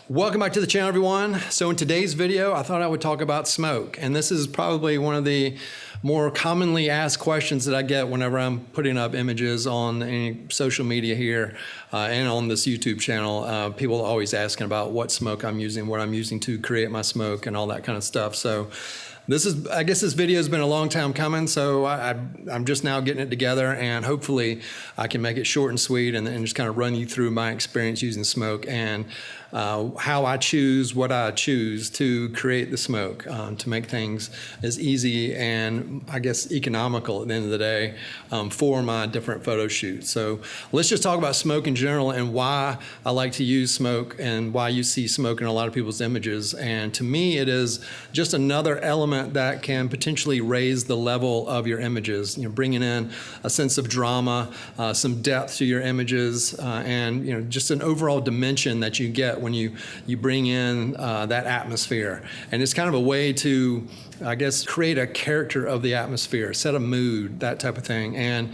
Welcome back to the channel, everyone. So in today's video, I thought I would talk about smoke. And this is probably one of the more commonly asked questions that I get whenever I'm putting up images on any social media here and on this YouTube channel. People are always asking about what smoke I'm using, what I'm using to create my smoke and all that kind of stuff. So I guess this video has been a long time coming, so I'm just now getting it together, and hopefully I can make it short and sweet and just kind of run you through my experience using smoke and how I choose what I choose to create the smoke to make things as easy and I guess economical at the end of the day for my different photo shoots. So let's just talk about smoke in general and why I like to use smoke and why you see smoke in a lot of people's images. And to me, it is just another element that can potentially raise the level of your images, bringing in a sense of drama, some depth to your images, and just an overall dimension that you get when you bring in that atmosphere. And it's kind of a way to, I guess, create a character of the atmosphere, set a mood, that type of thing. And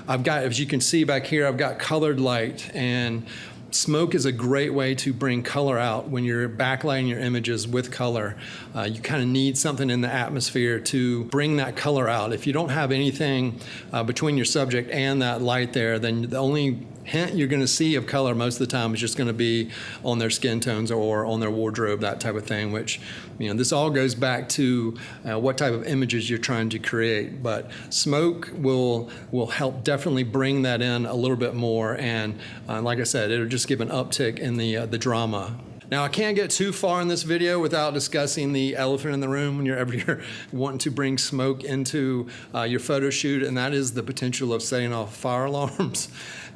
I've got, as you can see back here, I've got colored light, and smoke is a great way to bring color out when you're backlighting your images with color. You kind of need something in the atmosphere to bring that color out. If you don't have anything between your subject and that light there, then the only hint you're going to see of color most of the time is just going to be on their skin tones or on their wardrobe, that type of thing, which, this all goes back to what type of images you're trying to create. But smoke will help definitely bring that in a little bit more, and like I said, it'll just give an uptick in the drama. Now, I can't get too far in this video without discussing the elephant in the room when you're wanting to bring smoke into your photo shoot, and that is the potential of setting off fire alarms.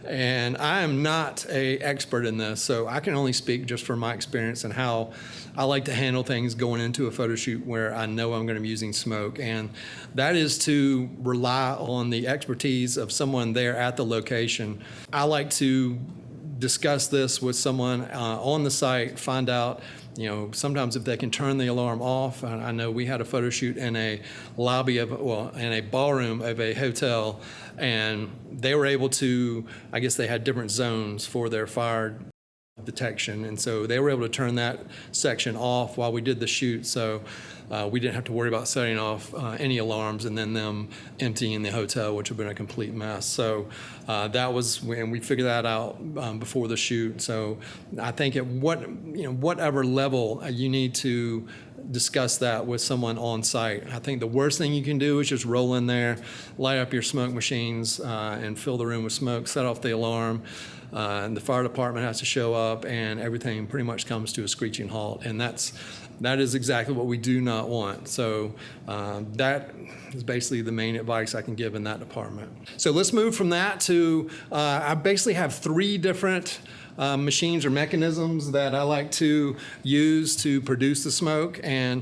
And I am not an expert in this, so I can only speak just from my experience and how I like to handle things going into a photo shoot where I know I'm going to be using smoke. And that is to rely on the expertise of someone there at the location. I like to discuss this with someone on the site, find out, sometimes if they can turn the alarm off. I know we had a photo shoot in a lobby in a ballroom of a hotel, and they were able to, I guess they had different zones for their fire detection, and so they were able to turn that section off while we did the shoot, so we didn't have to worry about setting off any alarms and then them emptying the hotel, which would have been a complete mess. So that was, and we figured that out before the shoot. So I think at whatever level you need to discuss that with someone on site. I think the worst thing you can do is just roll in there, light up your smoke machines and fill the room with smoke, set off the alarm, and the fire department has to show up, and everything pretty much comes to a screeching halt. And that is exactly what we do not want. So that is basically the main advice I can give in that department. So let's move from that to, I basically have three different machines or mechanisms that I like to use to produce the smoke. And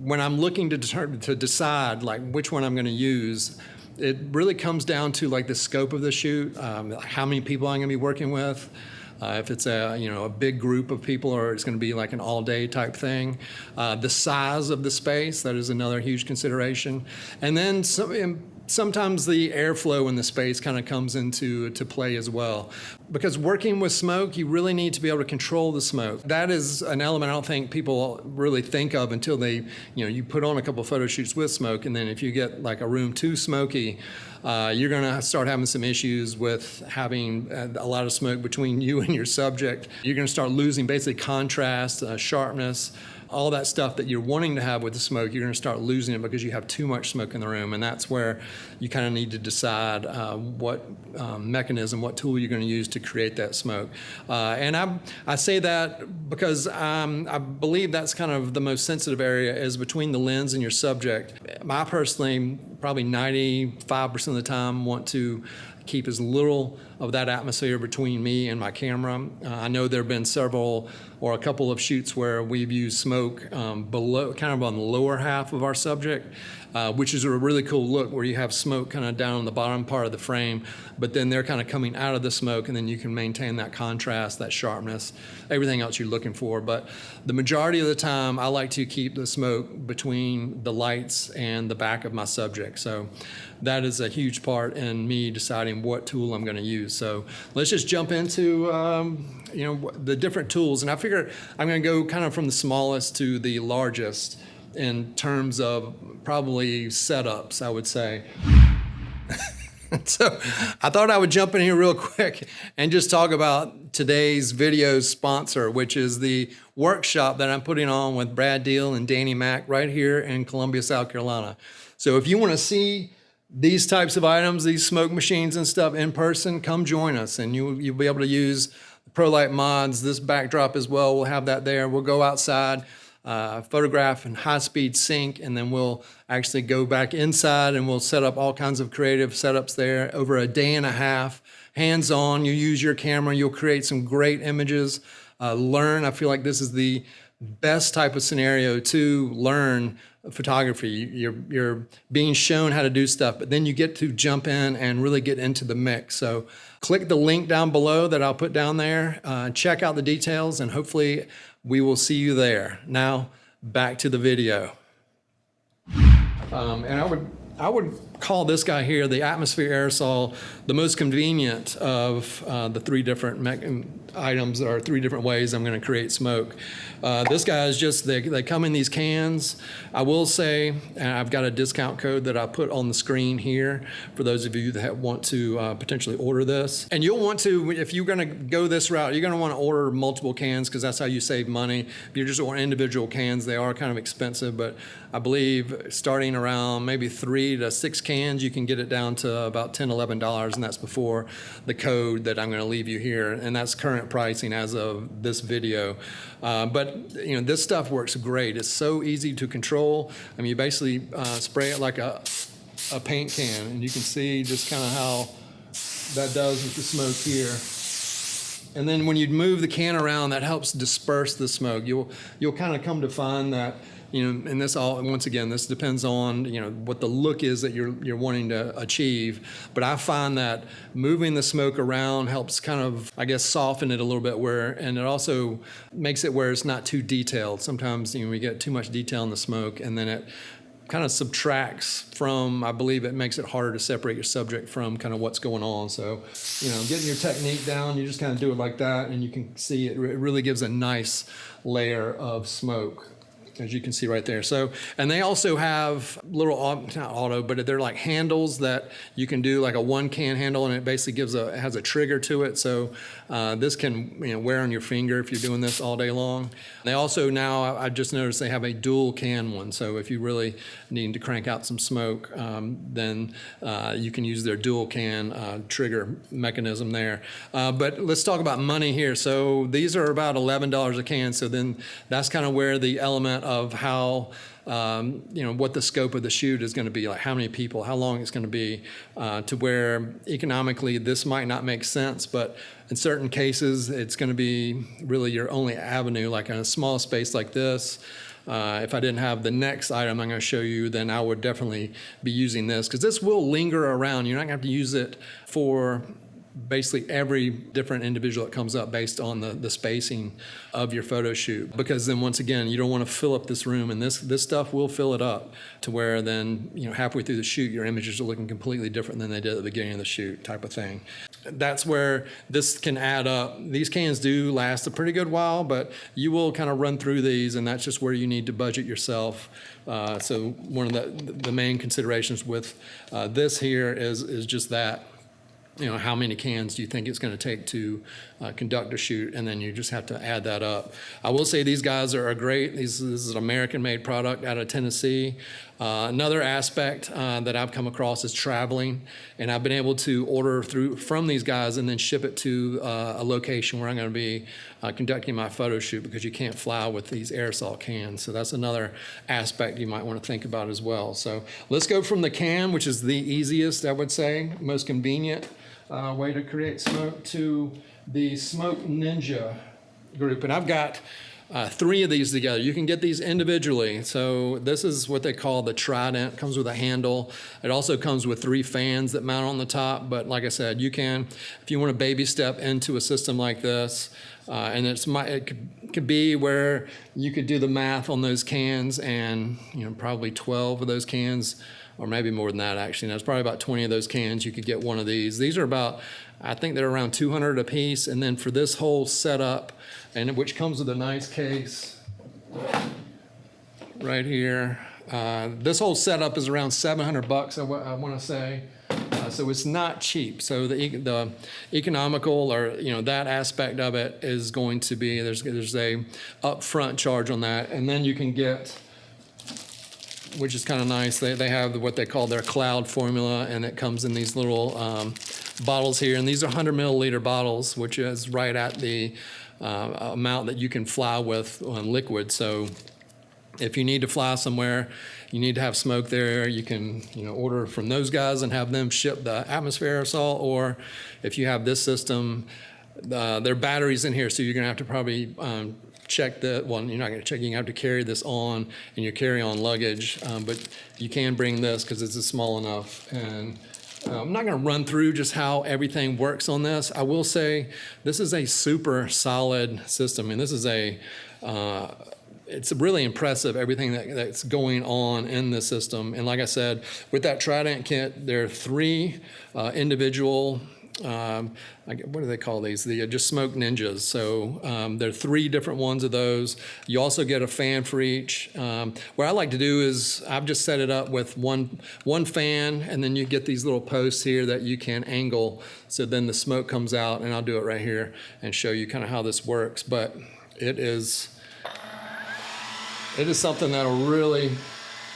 when I'm looking to decide like which one I'm going to use, it really comes down to like the scope of the shoot, how many people I'm going to be working with. If it's a big group of people, or it's going to be like an all-day type thing. The size of the space, that is another huge consideration. And then sometimes the airflow in the space kind of comes into play as well. Because working with smoke, you really need to be able to control the smoke. That is an element I don't think people really think of until you put on a couple of photo shoots with smoke, and then if you get like a room too smoky, you're going to start having some issues with having a lot of smoke between you and your subject. You're going to start losing basically contrast, sharpness, all that stuff that you're wanting to have with the smoke. You're going to start losing it because you have too much smoke in the room, and that's where you kind of need to decide what mechanism, what tool you're going to use to create that smoke. And I say that because I believe that's kind of the most sensitive area is between the lens and your subject. I personally, probably 95% of the time, want to keep as little of that atmosphere between me and my camera. I know there have been several or a couple of shoots where we've used smoke below, kind of on the lower half of our subject, which is a really cool look where you have smoke kind of down on the bottom part of the frame, but then they're kind of coming out of the smoke, and then you can maintain that contrast, that sharpness, everything else you're looking for. But the majority of the time, I like to keep the smoke between the lights and the back of my subject. So that is a huge part in me deciding what tool I'm going to use. So let's just jump into the different tools. And I figure I'm going to go kind of from the smallest to the largest in terms of probably setups, I would say. So I thought I would jump in here real quick and just talk about today's video sponsor, which is the workshop that I'm putting on with Brad Deal and Danny Mack right here in Columbia, South Carolina. So if you want to see these types of items, these smoke machines and stuff in person, come join us, and you'll be able to use the ProLight mods, this backdrop as well. We'll have that there. We'll go outside, photograph and high-speed sync, and then we'll actually go back inside and we'll set up all kinds of creative setups there over a day and a half, hands-on. You use your camera, you'll create some great images, learn. I feel like this is the best type of scenario to learn photography. You're being shown how to do stuff, but then you get to jump in and really get into the mix. So click the link down below that I'll put down there, check out the details, and hopefully we will see you there. Now, back to the video. And I would call this guy here, the Atmosphere Aerosol, the most convenient of the three different items or three different ways I'm going to create smoke. This guy is just, they come in these cans. I will say, and I've got a discount code that I put on the screen here for those of you that want to potentially order this. And you'll want to, if you're going to go this route, you're going to want to order multiple cans because that's how you save money. If you're just ordering individual cans, they are kind of expensive, but I believe starting around maybe 3 to 6 cans, you can get it down to about $10, $11, and that's before the code that I'm going to leave you here, and that's current pricing as of this video. But this stuff works great. It's so easy to control. I mean, you basically spray it like a paint can, and you can see just kind of how that does with the smoke here. And then when you move the can around, that helps disperse the smoke. You'll kind of come to find that, and this all, once again, this depends on, what the look is that you're wanting to achieve. But I find that moving the smoke around helps kind of, I guess, soften it a little bit and it also makes it where it's not too detailed. Sometimes, we get too much detail in the smoke, and then it kind of subtracts from, I believe it makes it harder to separate your subject from kind of what's going on. So, getting your technique down, you just kind of do it like that, and you can see it really gives a nice layer of smoke, as you can see right there. So, and they also have little, not auto, but they're like handles that you can do, like a 1-can handle, and it basically has a trigger to it. So this can wear on your finger if you're doing this all day long. They also now, I just noticed they have a dual can one. So if you really need to crank out some smoke, then you can use their dual can trigger mechanism there. But let's talk about money here. So these are about $11 a can. So then that's kind of where the element of how, what the scope of the shoot is going to be, like how many people, how long it's going to be, to where economically this might not make sense, but in certain cases it's going to be really your only avenue, like in a small space like this. If I didn't have the next item I'm going to show you, then I would definitely be using this, because this will linger around. You're not going to have to use it for basically every different individual that comes up based on the spacing of your photo shoot, because then once again you don't want to fill up this room, and this stuff will fill it up to where then halfway through the shoot your images are looking completely different than they did at the beginning of the shoot, type of thing. That's where this can add up. These cans do last a pretty good while, but you will kind of run through these, and that's just where you need to budget yourself. So one of the main considerations with this here is just that. How many cans do you think it's going to take to conduct a shoot, and then you just have to add that up. I will say these guys are great. This is an American-made product out of Tennessee. Another aspect that I've come across is traveling, and I've been able to order from these guys and then ship it to a location where I'm going to be conducting my photo shoot, because you can't fly with these aerosol cans. So that's another aspect you might want to think about as well. So let's go from the can, which is the easiest, I would say, most convenient way to create smoke, to the Smoke Ninja group. And I've got 3 of these together. You can get these individually. So this is what they call the Trident. It comes with a handle. It also comes with 3 fans that mount on the top. But like I said, you can, if you want to baby step into a system like this, And it could be where you could do the math on those cans, and probably 12 of those cans, or maybe more than that actually. There's probably about 20 of those cans you could get one of these. These are about, I think they're around 200 a piece. And then for this whole setup, and which comes with a nice case right here. This whole setup is around $700, I want to say. So it's not cheap. So the economical, or that aspect of it is going to be, there's a upfront charge on that, and then you can get, which is kind of nice, they have what they call their cloud formula, and it comes in these little bottles here, and these are 100 milliliter bottles, which is right at the amount that you can fly with on liquid. So if you need to fly somewhere, you need to have smoke there, you can order from those guys and have them ship the atmosphere aerosol. Or if you have this system, there are batteries in here, so you're going to have to probably check the, well, you're not going to check, you have to carry this on in your carry-on luggage, but you can bring this because it's small enough. And I'm not going to run through just how everything works on this. I will say this is a super solid system, and this is it's really impressive, everything that's going on in the system. And like I said, with that Trident kit, there are 3 individual, what do they call these? The just smoke ninjas. So there are 3 different ones of those. You also get a fan for each. What I like to do is I've just set it up with one fan, and then you get these little posts here that you can angle, so then the smoke comes out. And I'll do it right here and show you kind of how this works. But it is something that'll really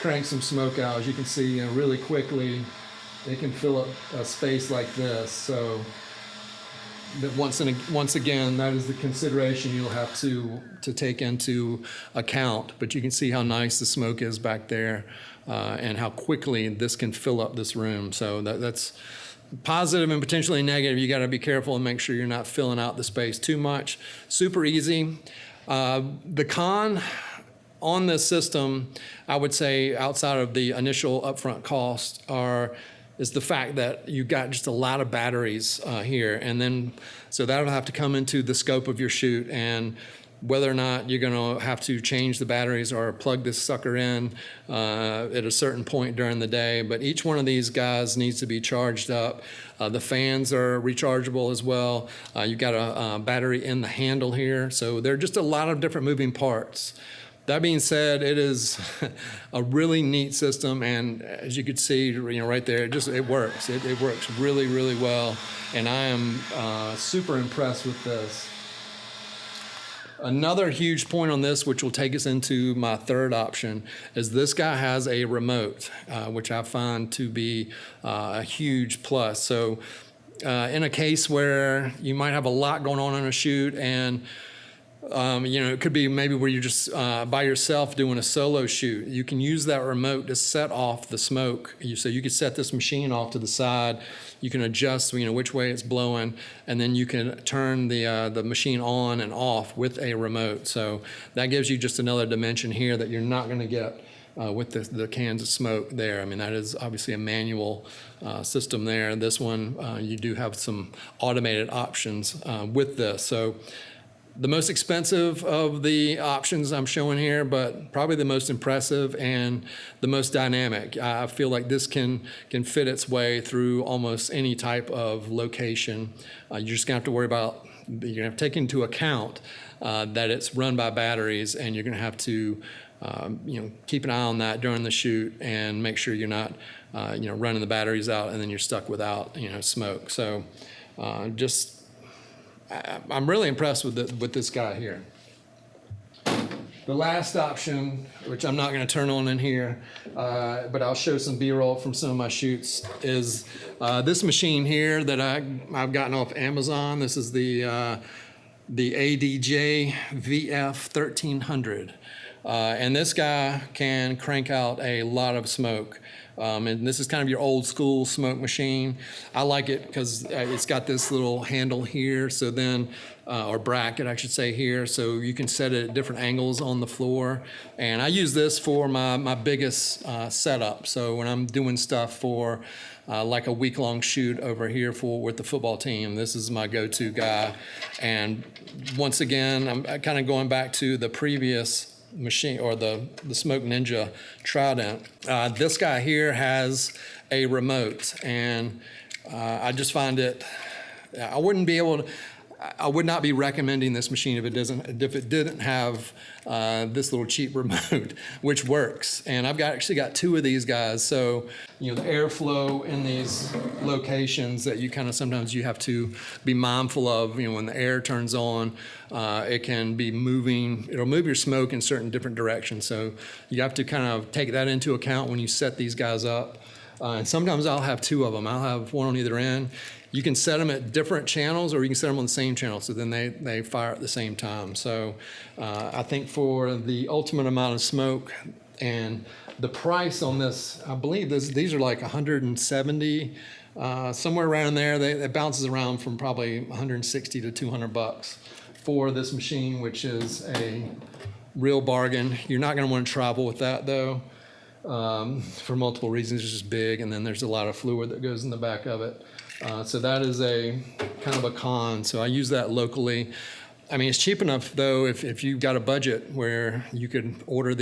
crank some smoke out. As you can see, really quickly, it can fill up a space like this. So that once again, that is the consideration you'll have to take into account. But you can see how nice the smoke is back there, and how quickly this can fill up this room. So that's positive and potentially negative. You got to be careful and make sure you're not filling out the space too much. Super easy. The con on this system, I would say, outside of the initial upfront cost, is the fact that you've got just a lot of batteries here, and then so that'll have to come into the scope of your shoot, and whether or not you're going to have to change the batteries or plug this sucker in at a certain point during the day. But each one of these guys needs to be charged up. The fans are rechargeable as well. You've got a battery in the handle here, so there are just a lot of different moving parts. That being said, it is a really neat system, and as you can see, right there, it works. It works really, really well, and I am super impressed with this. Another huge point on this, which will take us into my third option, is this guy has a remote, which I find to be a huge plus. So in a case where you might have a lot going on in a shoot, and it could be maybe where you're just by yourself doing a solo shoot. You can use that remote to set off the smoke. So you could set this machine off to the side. You can adjust, which way it's blowing, and then you can turn the machine on and off with a remote. So that gives you just another dimension here that you're not going to get with the cans of smoke there. I mean, that is obviously a manual system there. This one, you do have some automated options with this. So the most expensive of the options I'm showing here, but probably the most impressive and the most dynamic. I feel like this can fit its way through almost any type of location. You're just gonna have to worry about, you're gonna have to take into account that it's run by batteries, and you're gonna have to keep an eye on that during the shoot and make sure you're not running the batteries out and then you're stuck without smoke. So I'm really impressed with this guy here. The last option, which I'm not going to turn on in here, but I'll show some B-roll from some of my shoots, is this machine here that I've gotten off Amazon. This is the ADJ VF 1300. And this guy can crank out a lot of smoke. And this is kind of your old school smoke machine. I like it because it's got this little handle here, so then, or bracket I should say here, so you can set it at different angles on the floor. And I use this for my biggest setup. So when I'm doing stuff for like a week-long shoot over here with the football team, this is my go-to guy. And once again, I'm kind of going back to the previous machine, or the Smoke Ninja Trident. This guy here has a remote, and I just find it, I would not be recommending this machine if it didn't have this little cheap remote, which works. And I've actually got two of these guys. So, you know, the airflow in these locations that you kind of sometimes you have to be mindful of, you know, when the air turns on, it can be moving, it'll move your smoke in certain different directions. So you have to kind of take that into account when you set these guys up. And sometimes I'll have two of them. I'll have one on either end. You can set them at different channels, or you can set them on the same channel, so then they fire at the same time. So I think for the ultimate amount of smoke and the price on this, I believe these are like 170, somewhere around there. It bounces around from probably 160 to 200 bucks for this machine, which is a real bargain. You're not going to want to travel with that though, for multiple reasons. It's just big, and then there's a lot of fluid that goes in the back of it. So that is a kind of a con. So I use that locally. I mean, it's cheap enough though if you've got a budget where you could order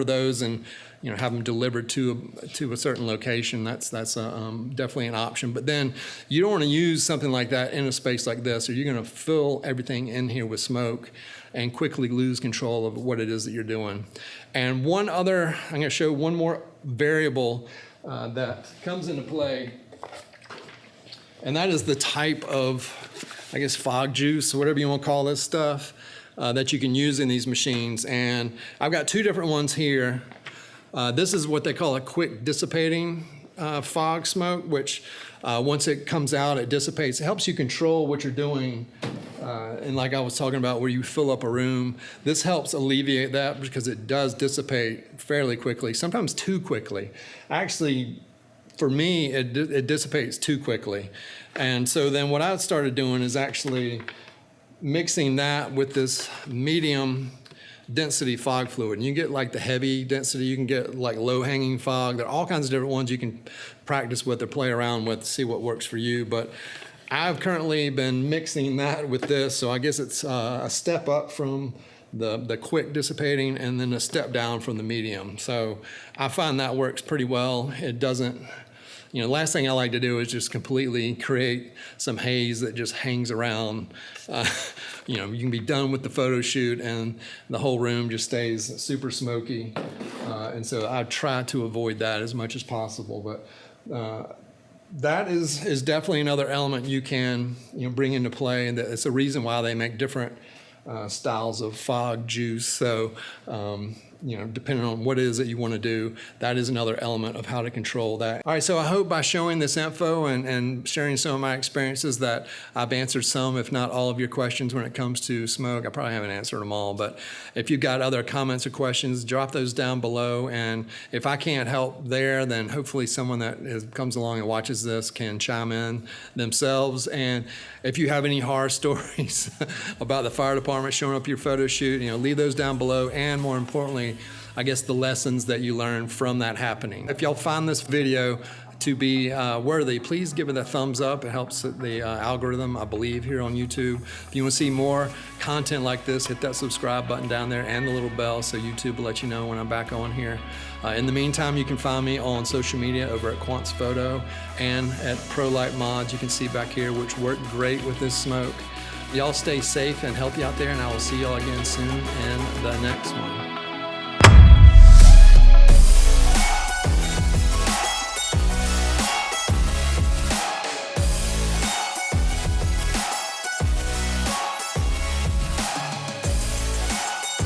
those and, you know, have them delivered to a certain location. That's definitely an option. But then you don't want to use something like that in a space like this, or you're going to fill everything in here with smoke and quickly lose control of what it is that you're doing. And I'm going to show one more variable that comes into play. And that is the type of, I guess, fog juice, or whatever you want to call this stuff, that you can use in these machines. And I've got two different ones here. This is what they call a quick dissipating fog smoke, which once it comes out, it dissipates. It helps you control what you're doing. And like I was talking about, where you fill up a room, this helps alleviate that because it does dissipate fairly quickly, sometimes too quickly. Actually, for me, it dissipates too quickly. And so then what I started doing is actually mixing that with this medium density fog fluid. And you get like the heavy density, you can get like low hanging fog. There are all kinds of different ones you can practice with or play around with to see what works for you. But I've currently been mixing that with this. So I guess it's a step up from the quick dissipating, and then a step down from the medium. So I find that works pretty well. It doesn't, you know, last thing I like to do is just completely create some haze that just hangs around. You know, you can be done with the photo shoot and the whole room just stays super smoky. And so I try to avoid that as much as possible. But that is definitely another element you can, you know, bring into play, and it's a reason why they make different styles of fog juice. So, you know, depending on what it is that you want to do, that is another element of how to control that. All right, so I hope by showing this info and sharing some of my experiences that I've answered some, if not all of your questions when it comes to smoke. I probably haven't answered them all, but if you've got other comments or questions, drop those down below. And if I can't help there, then hopefully someone that comes along and watches this can chime in themselves. And if you have any horror stories about the fire department showing up your photo shoot, you know, leave those down below. And more importantly, I guess the lessons that you learned from that happening. If y'all find this video to be worthy, please give it a thumbs up. It helps the algorithm, I believe, here on YouTube. If you want to see more content like this, hit that subscribe button down there and the little bell so YouTube will let you know when I'm back on here. In the meantime, you can find me on social media over at Quantz Photo and at Pro Light Mods. You can see back here, which worked great with this smoke. Y'all stay safe and healthy out there, and I will see y'all again soon in the next one.